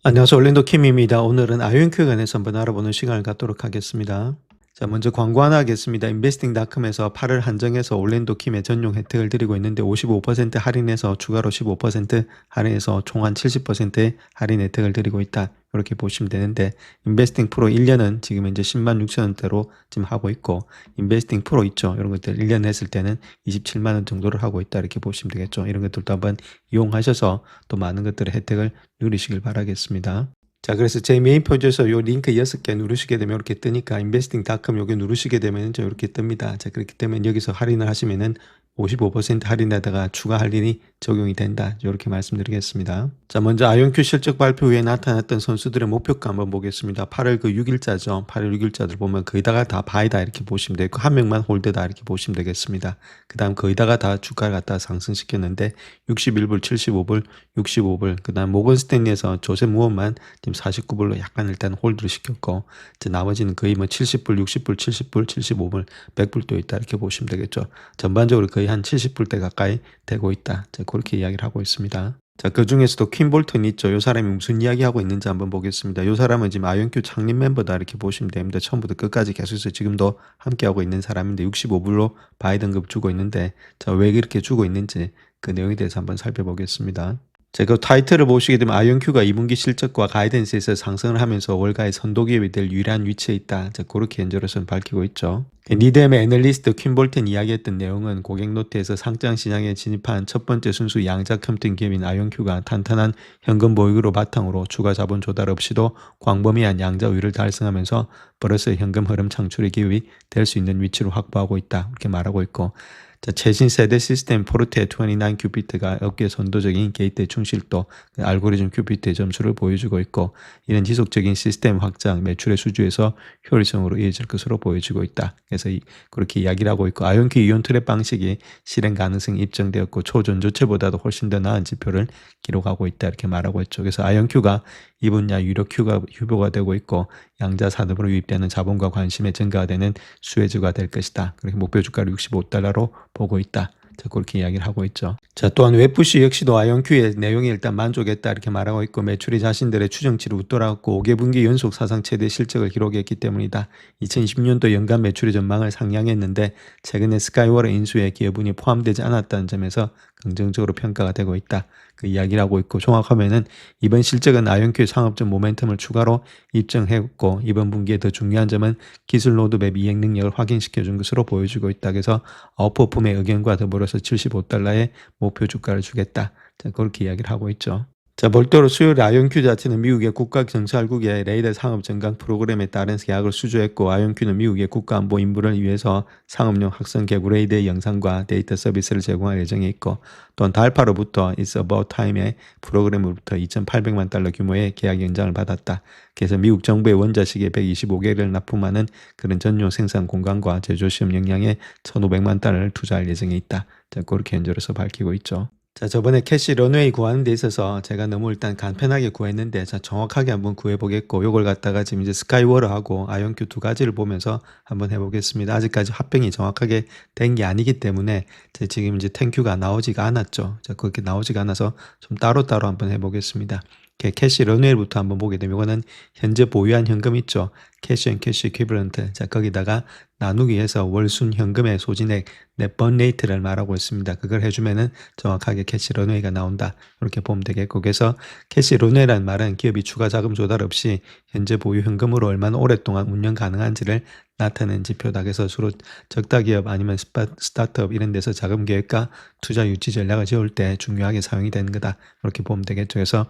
안녕하세요. 올랜도 킴입니다. 오늘은 아이온큐에 관해서 한번 알아보는 시간을 갖도록 하겠습니다. 자, 먼저 광고 하나 하겠습니다. investing.com에서 8을 한정해서 올랜도 킴의 전용 혜택을 드리고 있는데 55% 할인해서 추가로 15% 할인해서 총 한 70%의 할인 혜택을 드리고 있다. 이렇게 보시면 되는데 인베스팅 프로 1년은 지금 이제 10만 6천 원대로 지금 하고 있고 인베스팅 프로 있죠. 이런 것들 1년 했을 때는 27만 원 정도를 하고 있다. 이렇게 보시면 되겠죠. 이런 것들도 한번 이용하셔서 또 많은 것들의 혜택을 누리시길 바라겠습니다. 자, 그래서 제 메인 페이지에서 요 링크 6개 누르시게 되면 이렇게 뜨니까 investing.com 요게 누르시게 되면 이렇게 뜹니다. 자, 그렇기 때문에 여기서 할인을 하시면은 55% 할인에다가 추가 할인이 적용이 된다. 이렇게 말씀드리겠습니다. 자, 먼저 아이온큐 실적 발표 후에 나타났던 선수들의 목표가 한번 보겠습니다. 8월 그 6일자죠. 8월 6일자들 보면 거의다가 다 바이다 이렇게 보시면 되고 한 명만 홀드다 이렇게 보시면 되겠습니다. 그 다음 거의다가 다 주가를 갖다 상승시켰는데 61불, 75불, 65불 그 다음 모건 스탠리에서 조셉 무어만 지금 49불로 약간 일단 홀드를 시켰고 이제 나머지는 거의 뭐 70불, 60불, 70불, 75불, 100불도 있다 이렇게 보시면 되겠죠. 전반적으로 거의 한 70불대 가까이 되고 있다. 자, 그렇게 이야기를 하고 있습니다. 자, 그 중에서도 퀸 볼턴 있죠. 요 사람이 무슨 이야기 하고 있는지 한번 보겠습니다. 요 사람은 지금 아이온큐 창립 멤버다 이렇게 보시면 됩니다. 처음부터 끝까지 계속해서 지금도 함께하고 있는 사람인데 65불로 바이든급 주고 있는데 자, 왜 그렇게 주고 있는지 그 내용에 대해서 한번 살펴보겠습니다. 제가 타이틀을 보시게 되면 아이온큐가 2분기 실적과 가이던스에서 상승을 하면서 월가의 선도기업이 될 유일한 위치에 있다. 자, 그렇게 현재로서는 밝히고 있죠. 니뎀의 애널리스트 퀸 볼턴이 이야기했던 내용은 고객 노트에서 상장 시장에 진입한 첫 번째 순수 양자 컴퓨팅 기업인 아이온큐가 탄탄한 현금 보유고를 바탕으로 추가 자본 조달 없이도 광범위한 양자 우위를 달성하면서 벌어서 현금 흐름 창출의 기업이 될 수 있는 위치로 확보하고 있다. 이렇게 말하고 있고 자, 최신 세대 시스템 포르테 29 큐비트가 업계 선도적인 게이트 충실도, 알고리즘 큐비트의 점수를 보여주고 있고 이는 지속적인 시스템 확장, 매출의 수주에서 효율성으로 이어질 것으로 보여지고 있다. 그래서 그렇게 이야기를 하고 있고 아이온큐 이온 트랩 방식이 실행 가능성이 입증되었고 초전조체보다도 훨씬 더 나은 지표를 기록하고 있다. 이렇게 말하고 있죠. 그래서 아이온큐가 이 분야 유력 휴보가 되고 있고 양자 산업으로 유입되는 자본과 관심의 증가가 되는 수혜주가 될 것이다. 그렇게 목표 주가를 65달러로 보고 있다. 자, 그렇게 이야기를 하고 있죠. 자, 또한 웨프시 역시도 아이온큐의 내용이 일단 만족했다 이렇게 말하고 있고 매출이 자신들의 추정치를 웃돌았고 5개분기 연속 사상 최대 실적을 기록했기 때문이다. 2020년도 연간 매출의 전망을 상향했는데 최근에 스카이워러 인수에 기업운이 포함되지 않았다는 점에서 긍정적으로 평가가 되고 있다. 그 이야기를 하고 있고 종합하면은 이번 실적은 아이온큐의 상업적 모멘텀을 추가로 입증했고 이번 분기에 더 중요한 점은 기술 로드맵 이행 능력을 확인시켜 준 것으로 보여지고 있다. 그래서 아웃퍼폼의 의견과 더불어서 75달러의 목표 주가를 주겠다. 자, 그렇게 이야기를 하고 있죠. 자, 별도로 수요일 아이온큐 자체는 미국의 국가경찰국의 레이더 상업 증강 프로그램에 따른 계약을 수주했고 아이온큐는 미국의 국가안보 임무를 위해서 상업용 확성 개구 레이더의 영상과 데이터 서비스를 제공할 예정에 있고 또한 달파로부터 It's About Time의 프로그램으로부터 2,800만 달러 규모의 계약 연장을 받았다. 그래서 미국 정부의 원자식에 125개를 납품하는 그런 전용 생산 공간과 제조 시험 역량에 1,500만 달러를 투자할 예정에 있다. 자, 그렇게 현재로서 밝히고 있죠. 자, 저번에 캐시 런웨이 구하는 데 있어서 제가 너무 일단 간편하게 구했는데 자, 정확하게 한번 구해 보겠고 요걸 갖다가 지금 이제 스카이워러하고 아이온큐 두 가지를 보면서 한번 해 보겠습니다. 아직까지 합병이 정확하게 된 게 아니기 때문에 지금 이제 탱큐가 나오지가 않았죠. 자, 그렇게 나오지가 않아서 좀 따로따로 한번 해 보겠습니다. 캐시 런웨이부터 한번 보게 되면 이거는 현재 보유한 현금 있죠. 캐시 앤 캐시 이퀴벌런트. 자, 거기다가 나누기 해서 월순 현금의 소진액 넷번 레이트를 말하고 있습니다. 그걸 해주면은 정확하게 캐시 런웨이가 나온다. 이렇게 보면 되겠고 그래서 캐시 런웨이라는 말은 기업이 추가 자금 조달 없이 현재 보유 현금으로 얼마나 오랫동안 운영 가능한지를 나타내는 지표다. 그래서 주로 적다 기업 아니면 스타트업 이런 데서 자금 계획과 투자 유치 전략을 세울 때 중요하게 사용이 되는 거다. 이렇게 보면 되겠죠. 그래서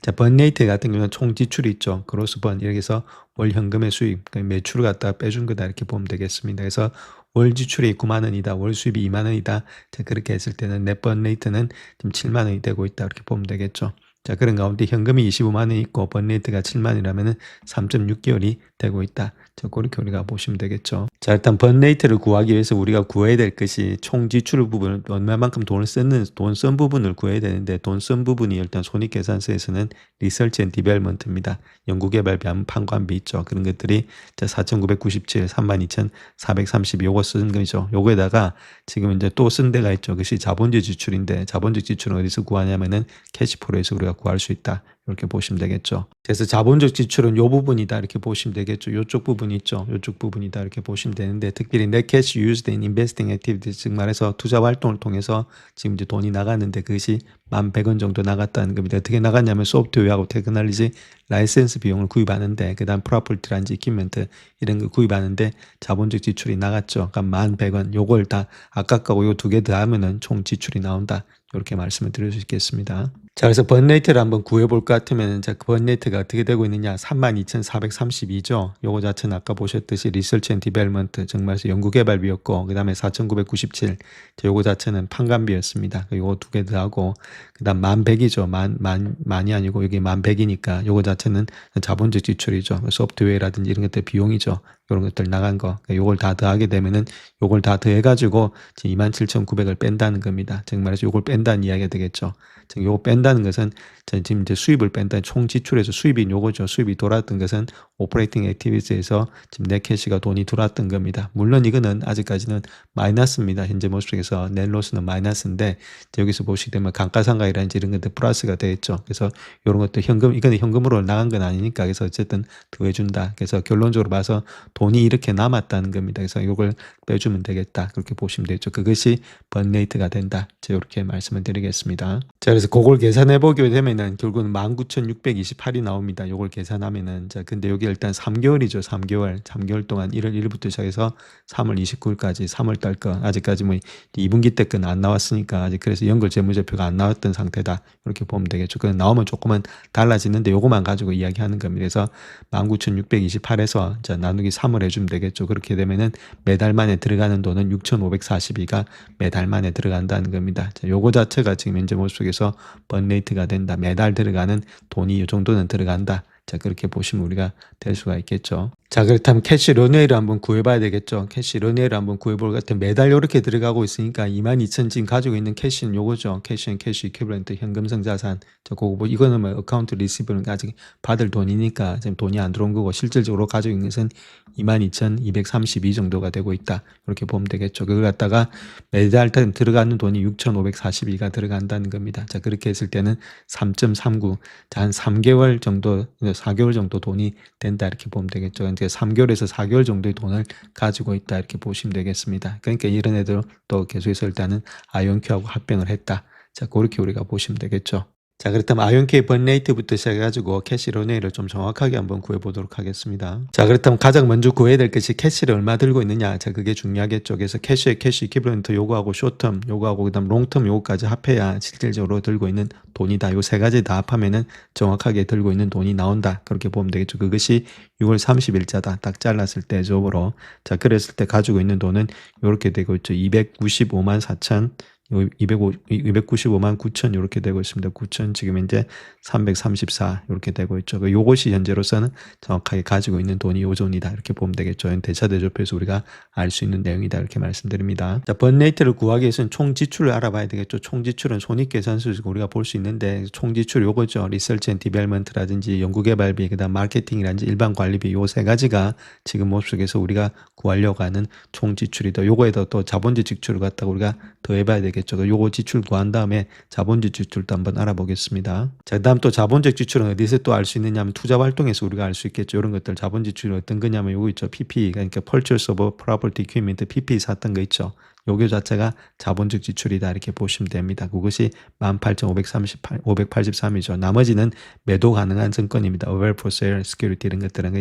자, 번 레이트 같은 경우는 총 지출이 있죠. 그로스 번 이렇게 해서 월 현금의 수입, 그러니까 매출을 갖다가 빼준 거다 이렇게 보면 되겠습니다. 그래서 월 지출이 9만 원이다, 월 수입이 2만 원이다. 자, 그렇게 했을 때는 넷번 레이트는 지금 7만 원이 되고 있다 이렇게 보면 되겠죠. 자, 그런 가운데 현금이 25만 원이 있고 번 레이트가 7만 원이라면은 3.6개월이 되고 있다. 자, 그렇게 우리가 보시면 되겠죠. 자, 일단 번 레이트를 구하기 위해서 우리가 구해야 될 것이 총 지출 부분을 얼마만큼 돈을 쓰는 돈 쓴 부분을 구해야 되는데 돈 쓴 부분이 일단 손익계산서에서는 리서치 앤 디벨먼트입니다. 연구개발 판관비 있죠. 그런 것들이 4,997, 32,430 요거 쓰는 거죠. 요거에다가 지금 이제 또 쓴 데가 있죠. 그것이 자본적 지출인데 자본적 지출은 어디서 구하냐면은 캐시프로에서 우리가 구할 수 있다. 이렇게 보시면 되겠죠. 그래서 자본적 지출은 요 부분이다 이렇게 보시면 되겠죠. 요쪽 부분 있죠. 요쪽 부분이다 이렇게 보시면 되는데 특별히 net cash used in investing activities 즉 말해서 투자 활동을 통해서 지금 이제 돈이 나갔는데 그것이 11,100원 정도 나갔다는 겁니다. 어떻게 나갔냐면 소프트웨어하고 테크놀로지 라이센스 비용을 구입하는데 그다음 프로퍼티라든지 이퀴먼트 이런 거 구입하는데 자본적 지출이 나갔죠. 그러니까 11,100원 요걸 다 아까 거고 요 두 개 더하면은 총 지출이 나온다. 이렇게 말씀을 드릴 수 있겠습니다. 자, 그래서 번레이트를 한번 구해볼 것 같으면, 자, 그 번레이트가 어떻게 되고 있느냐. 32,432죠. 요거 자체는 아까 보셨듯이 리서치 앤 디벨먼트, 정말서 연구개발비였고, 그 다음에 4,997. 자, 요거 자체는 판관비였습니다. 요거 두 개 더하고, 그 다음 11,100이죠. 만이 아니고, 여기 11,100이니까, 요거 자체는 자본적 지출이죠. 소프트웨어라든지 이런 것들 비용이죠. 이런 것들 나간 거. 요걸 다 더하게 되면은, 요걸 다 더해가지고, 27,900을 뺀다는 겁니다. 즉 말해서 요걸 뺀다는 이야기가 되겠죠. 즉 요거 뺀다는 것은 지금 이제 수입을 뺀다. 총 지출에서 수입이 요거죠. 수입이 돌았던 것은 오퍼레이팅 액티비티에서 지금 넷캐시가 돈이 들어왔던 겁니다. 물론 이거는 아직까지는 마이너스입니다. 현재 모습에서 넷로스는 마이너스인데 여기서 보시게 되면 감가상각이라든지 이런 것들 플러스가 되겠죠. 그래서 이런 것도 현금 이거는 현금으로 나간 건 아니니까 그래서 어쨌든 더해준다. 그래서 결론적으로 봐서 돈이 이렇게 남았다는 겁니다. 그래서 이걸 빼주면 되겠다. 그렇게 보시면 되죠. 그것이 번레이트가 된다. 제가 이렇게 말씀을 드리겠습니다. 자, 그래서 그걸 계산해 보게 되면은 결국은 19,628이 나옵니다. 이걸 계산하면은 자, 근데 여기 일단 3개월이죠. 3개월 동안 1월 1일부터 시작해서 3월 29일까지 3월 달 거 아직까지 뭐 2분기 때 건 안 나왔으니까 아직 그래서 연결 재무제표가 안 나왔던 상태다. 이렇게 보면 되겠죠. 그건 나오면 조금은 달라지는데 요거만 가지고 이야기하는 겁니다. 그래서 19,628에서 자, 나누기 3을 해주면 되겠죠. 그렇게 되면은 매달 만에 들어가는 돈은 6,542가 매달 만에 들어간다는 겁니다. 자, 요거 자체가 지금 현재 모습 속에서 번레이트가 된다. 매달 들어가는 돈이 이 정도는 들어간다. 자, 그렇게 보시면 우리가 될 수가 있겠죠. 자, 그렇다면 캐시 런웨이를 한번 구해봐야 되겠죠. 캐시 런웨이를 한번 구해볼 것 같으면 매달 이렇게 들어가고 있으니까 22,000 지금 가지고 있는 캐시는 요거죠. 캐시 앤 캐시 이퀴벌런트 현금성 자산. 자, 그거 뭐 이거는 뭐 어카운트 리시브는 아직 받을 돈이니까 지금 돈이 안 들어온 거고 실질적으로 가지고 있는 것은 22,232 정도가 되고 있다. 이렇게 보면 되겠죠. 그걸 갖다가 매달 들어가는 돈이 6,542가 들어간다는 겁니다. 자, 그렇게 했을 때는 3.39. 자, 한 3개월 정도, 4개월 정도 돈이 된다. 이렇게 보면 되겠죠. 이제 3개월에서 4개월 정도의 돈을 가지고 있다. 이렇게 보시면 되겠습니다. 그러니까 이런 애들 또 계속해서 일단은 아이온큐하고 합병을 했다. 자, 그렇게 우리가 보시면 되겠죠. 자, 그렇다면 아이온큐의 번레이트부터 시작해가지고 캐시 런웨이를 좀 정확하게 한번 구해보도록 하겠습니다. 자, 그렇다면 가장 먼저 구해야 될 것이 캐시를 얼마 들고 있느냐. 자, 그게 중요하겠죠. 그래서 캐시의 캐시 이퀴벌런트 요거하고 쇼텀 요거하고 그다음 롱텀 요거까지 합해야 실질적으로 들고 있는 돈이다. 요 세 가지 다 합하면은 정확하게 들고 있는 돈이 나온다. 그렇게 보면 되겠죠. 그것이 6월 30일자다. 딱 잘랐을 때 저으로. 자, 그랬을 때 가지고 있는 돈은 요렇게 되고 있죠. 295만 4천 295만 9천 이렇게 되고 있습니다. 9천 지금 이제 334 이렇게 되고 있죠. 요것이 현재로서는 정확하게 가지고 있는 돈이 요 돈이다 이렇게 보면 되겠죠. 대차 대조표에서 우리가 알 수 있는 내용이다 이렇게 말씀드립니다. 자, 번레이트를 구하기 위해서는 총 지출을 알아봐야 되겠죠. 총 지출은 손익계산서에서 우리가 볼 수 있는데 총 지출 요거죠. 리서치 앤 디벨먼트라든지 연구개발비 그다음 마케팅이라든지 일반 관리비 요 세 가지가 지금 모습 속에서 우리가 구하려고 하는 총 지출이다. 요거에다 또 자본적 지출을 갖다가 우리가 더해봐야 되겠죠. 요거 지출 구한 다음에 자본적 지출도 한번 알아보겠습니다. 자, 그다음 또 자본적 지출은 어디서 또 알 수 있느냐 하면 투자 활동에서 우리가 알 수 있겠죠. 이런 것들 자본 지출이 어떤 거냐면 요거 있죠. PP 그러니까 Purchase of Property Equipment PP 샀던 거 있죠. 요거 자체가 자본적 지출이다 이렇게 보시면 됩니다. 그것이 18,583이죠. 나머지는 매도 가능한 증권입니다. Available for sale, security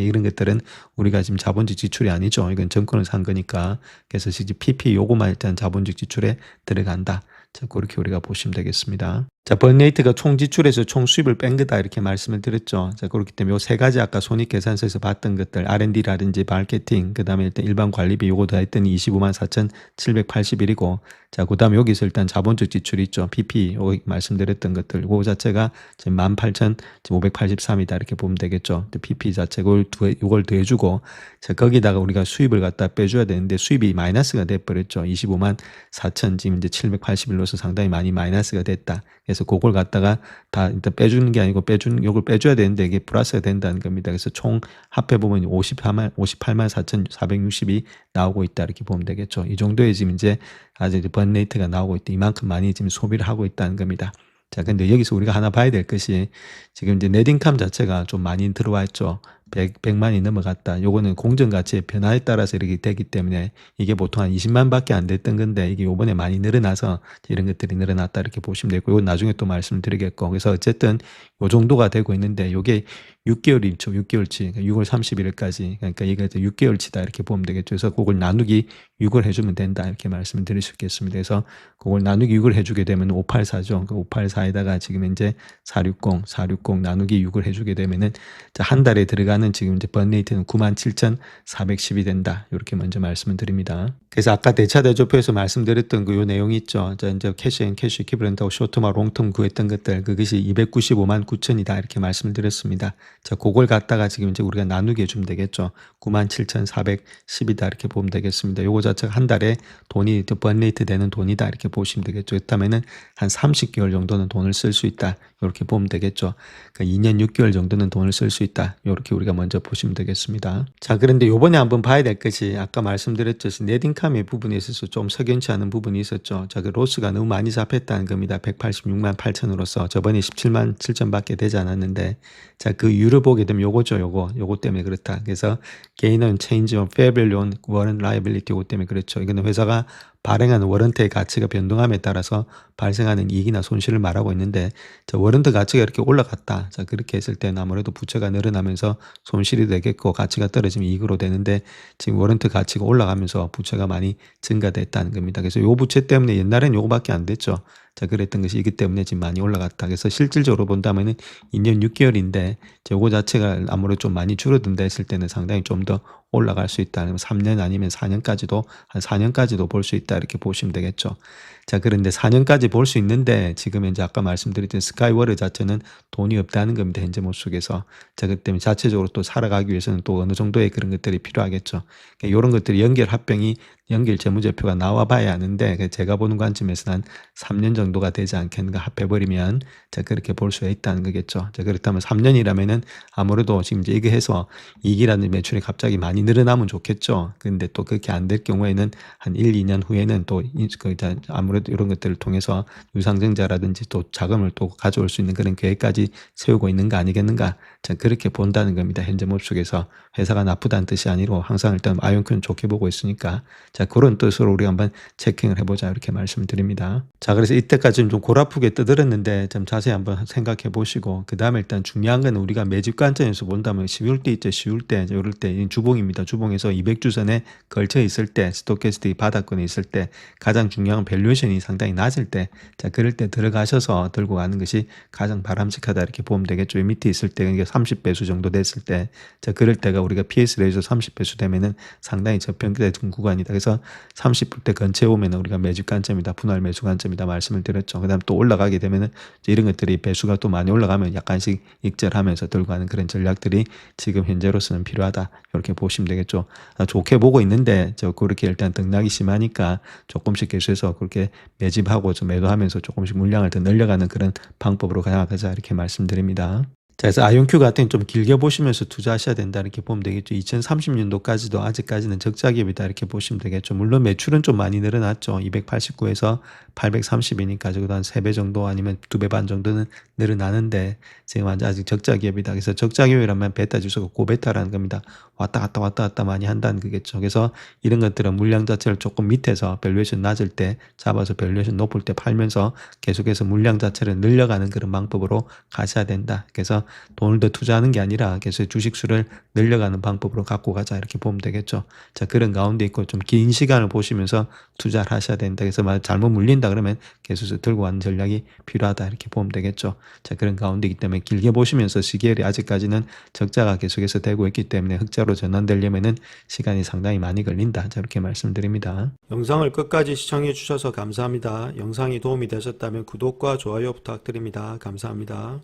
이런 것들은 우리가 지금 자본적 지출이 아니죠. 이건 증권을 산 거니까. 그래서 지금 PP 요거만 일단 자본적 지출에 들어간다. 자, 그렇게 우리가 보시면 되겠습니다. 자, 번레이트가 총 지출에서 총 수입을 뺀 거다 이렇게 말씀을 드렸죠. 자, 그렇기 때문에 요 세 가지 아까 손익계산서에서 봤던 것들 R&D라든지 마케팅 그다음에 일단 일반 관리비 요거 다 했더니 25만 4,781이고 자, 그다음에 여기서 일단 자본적 지출이 있죠. PP 요거 말씀드렸던 것들 요거 자체가 지금 18,583이다 이렇게 보면 되겠죠. PP 자체 요걸 더해주고 자, 거기다가 우리가 수입을 갖다 빼줘야 되는데 수입이 마이너스가 돼버렸죠. 25만 4천 지금 이제 781로서 상당히 많이 마이너스가 됐다. 그래서 그걸 갖다가 다 일단 빼주는 게 아니고 요걸 빼줘야 되는데 이게 플러스가 된다는 겁니다. 그래서 총 합해보면 58만 4,460이 나오고 있다 이렇게 보면 되겠죠. 이 정도의 지금 이제 아직 번레이트가 나오고 있다. 이만큼 많이 지금 소비를 하고 있다는 겁니다. 자, 근데 여기서 우리가 하나 봐야 될 것이 지금 이제 넷인컴 자체가 좀 많이 들어와 있죠. 100만이 넘어갔다. 요거는 공정가치의 변화에 따라서 이렇게 되기 때문에 이게 보통 한 20만 밖에 안 됐던 건데 이게 요번에 많이 늘어나서 이런 것들이 늘어났다 이렇게 보시면 되고, 이건 나중에 또 말씀드리겠고. 그래서 어쨌든 요 정도가 되고 있는데 요게 6개월이죠. 6개월치. 그러니까 6월 31일까지. 그러니까 이게 6개월치다 이렇게 보면 되겠죠. 그래서 그걸 나누기 6을 해주면 된다 이렇게 말씀을 드릴 수 있겠습니다. 그래서 그걸 나누기 6을 해주게 되면 584죠. 그 584에다가 지금 이제 460 나누기 6을 해주게 되면은 한 달에 들어가는 지금 이제 번레이트는 97,410이 된다. 이렇게 먼저 말씀을 드립니다. 그래서 아까 대차 대조표에서 말씀드렸던 그 요 내용이 있죠. 자, 이제 캐시 앤 캐시 이퀴벌런트하고 쇼트마 롱텀 구했던 것들, 그것이 295만 9천이다 이렇게 말씀을 드렸습니다. 자, 그걸 갖다가 지금 이제 우리가 나누게 해주면 되겠죠. 97,410이다 이렇게 보면 되겠습니다. 요거 자체가 한 달에 돈이 번레이트 되는 돈이다 이렇게 보시면 되겠죠. 그렇다면은 한 30개월 정도는 돈을 쓸 수 있다 이렇게 보면 되겠죠. 그러니까 2년 6개월 정도는 돈을 쓸 수 있다 이렇게 우리가 먼저 보시면 되겠습니다. 자, 그런데 요번에 한번 봐야 될 것이 아까 말씀드렸듯이 넷인컴의 부분에 있어서 좀 석연치 않은 부분이 있었죠. 자, 그 로스가 너무 많이 잡혔다는 겁니다. 186만 8천으로서 저번에 17만 7천밖에 되지 않았는데, 자, 그 이유를 보게 되면 요거죠. 요거 때문에 그렇다. 그래서 gain on change of fair value on warrant liability 요거 때문에 그렇죠. 이거는 회사가 발행하는 워런트의 가치가 변동함에 따라서 발생하는 이익이나 손실을 말하고 있는데, 저 워런트 가치가 이렇게 올라갔다. 자, 그렇게 했을 때는 아무래도 부채가 늘어나면서 손실이 되겠고 가치가 떨어지면 이익으로 되는데, 지금 워런트 가치가 올라가면서 부채가 많이 증가됐다는 겁니다. 그래서 요 부채 때문에 옛날엔 요거밖에 안 됐죠. 자, 그랬던 것이 이기 때문에 지금 많이 올라갔다. 그래서 실질적으로 본다면은 2년 6개월인데 요거 자체가 아무래도 좀 많이 줄어든다 했을 때는 상당히 좀 더 올라갈 수 있다. 3년 아니면 4년까지도 한 4년까지도 볼 수 있다 이렇게 보시면 되겠죠. 자, 그런데 4년까지 볼 수 있는데 지금 이제 아까 말씀드렸던 스카이워드 자체는 돈이 없다는 겁니다. 현재 못 속에서. 자, 그 때문에 자체적으로 또 살아가기 위해서는 또 어느 정도의 그런 것들이 필요하겠죠. 그러니까 이런 것들이 연결 합병이 연결 재무제표가 나와 봐야 하는데, 제가 보는 관점에서는 한 3년 정도가 되지 않겠는가 합해버리면, 자, 그렇게 볼 수 있다는 거겠죠. 자, 그렇다면 3년이라면은 아무래도 지금 이제 이거 해서 이익이라는 매출이 갑자기 많이 늘어나면 좋겠죠. 근데 또 그렇게 안 될 경우에는 한 1, 2년 후에는 또 아무래도 이런 것들을 통해서 유상증자라든지 또 자금을 또 가져올 수 있는 그런 계획까지 세우고 있는 거 아니겠는가. 자, 그렇게 본다는 겁니다. 현재 모습에서 회사가 나쁘다는 뜻이 아니고 항상 일단 아이온큐는 좋게 보고 있으니까, 자, 그런 뜻으로 우리 한번 체킹을 해보자 이렇게 말씀을 드립니다. 자, 그래서 이때까지 좀 골아프게 떠들었는데 좀 자세히 한번 생각해 보시고, 그 다음에 일단 중요한 건 우리가 매집 관점에서 본다면 쉬울 때 있죠. 쉬울 때 이럴 때 주봉입니다. 주봉에서 200주선에 걸쳐 있을 때, 스토캐스틱 바닥권에 있을 때, 가장 중요한 밸류에이션이 상당히 낮을 때, 자, 그럴 때 들어가셔서 들고 가는 것이 가장 바람직하다 이렇게 보면 되겠죠. 밑에 있을 때 이게 30배수 정도 됐을 때, 자, 그럴 때가 우리가 PS 레이저 30배수 되면은 상당히 저평가된 구간이다. 그래서 30불대 근처에 오면 우리가 매집 관점이다, 분할 매수 관점이다 말씀을 드렸죠. 그다음 또 올라가게 되면은 이런 것들이 배수가 또 많이 올라가면 약간씩 익절하면서 들고 가는 그런 전략들이 지금 현재로서는 필요하다 이렇게 보시면 되겠죠. 좋게 보고 있는데 저 그렇게 일단 등락이 심하니까 조금씩 계속해서 그렇게 매집하고 좀 매도하면서 조금씩 물량을 더 늘려가는 그런 방법으로 가자 이렇게 말씀드립니다. 자, 그래서 아이온큐 같은 좀 길게 보시면서 투자하셔야 된다 이렇게 보면 되겠죠. 2030년도까지도 아직까지는 적자 기업이다 이렇게 보시면 되겠죠. 물론 매출은 좀 많이 늘어났죠. 289에서 830이니까 적어도 한 3배 정도 아니면 2배 반 정도는 늘어나는데 지금 아직 적자 기업이다. 그래서 적자 기업이라면 베타 지수가 고베타라는 겁니다. 왔다 갔다 많이 한다는 거겠죠. 그래서 이런 것들은 물량 자체를 조금 밑에서 밸류에이션 낮을 때 잡아서 밸류에이션 높을 때 팔면서 계속해서 물량 자체를 늘려가는 그런 방법으로 가셔야 된다. 그래서 돈을 더 투자하는 게 아니라 계속 주식수를 늘려가는 방법으로 갖고 가자 이렇게 보면 되겠죠. 자, 그런 가운데 있고 좀 긴 시간을 보시면서 투자를 하셔야 된다. 그래서 만약 잘못 물린다 그러면 계속 들고 가는 전략이 필요하다 이렇게 보면 되겠죠. 자, 그런 가운데이기 때문에 길게 보시면서 시계열이 아직까지는 적자가 계속해서 되고 있기 때문에 흑자로 전환되려면은 시간이 상당히 많이 걸린다. 자, 이렇게 말씀드립니다. 영상을 끝까지 시청해 주셔서 감사합니다. 영상이 도움이 되셨다면 구독과 좋아요 부탁드립니다. 감사합니다.